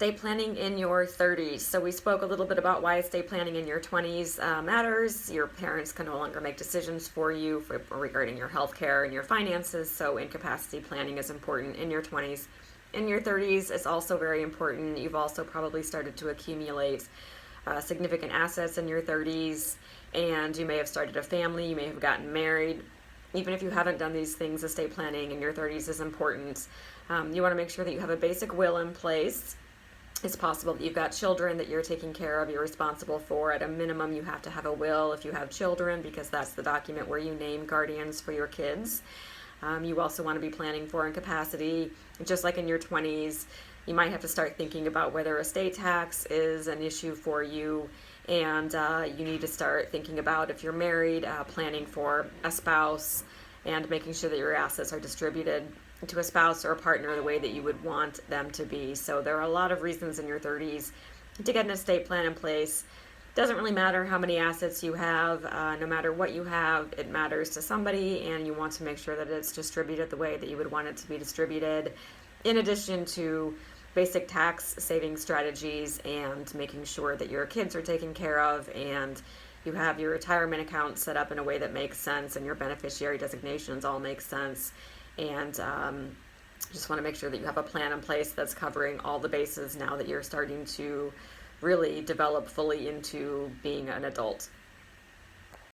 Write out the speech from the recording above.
estate planning in your 30s. So we spoke a little bit about why estate planning in your 20s matters. Your parents can no longer make decisions for you regarding your health care and your finances, so incapacity planning is important in your 20s. In your 30s, it's also very important. You've also probably started to accumulate significant assets in your 30s, and you may have started a family, you may have gotten married. Even if you haven't done these things, estate planning in your 30s is important. You want to make sure that you have a basic will in place. It's possible that you've got children that you're taking care of, you're responsible for. At a minimum, you have to have a will if you have children, because that's the document where you name guardians for your kids. You also want to be planning for incapacity. Just like in your 20s, you might have to start thinking about whether estate tax is an issue for you, and you need to start thinking about, if you're married, planning for a spouse and making sure that your assets are distributed to a spouse or a partner the way that you would want them to be. So there are a lot of reasons in your 30s to get an estate plan in place. Doesn't really matter how many assets you have. No matter what you have, it matters to somebody, and you want to make sure that it's distributed the way that you would want it to be distributed, in addition to basic tax saving strategies and making sure that your kids are taken care of, and you have your retirement account set up in a way that makes sense, and your beneficiary designations all make sense. And just want to make sure that you have a plan in place that's covering all the bases now that you're starting to really develop fully into being an adult.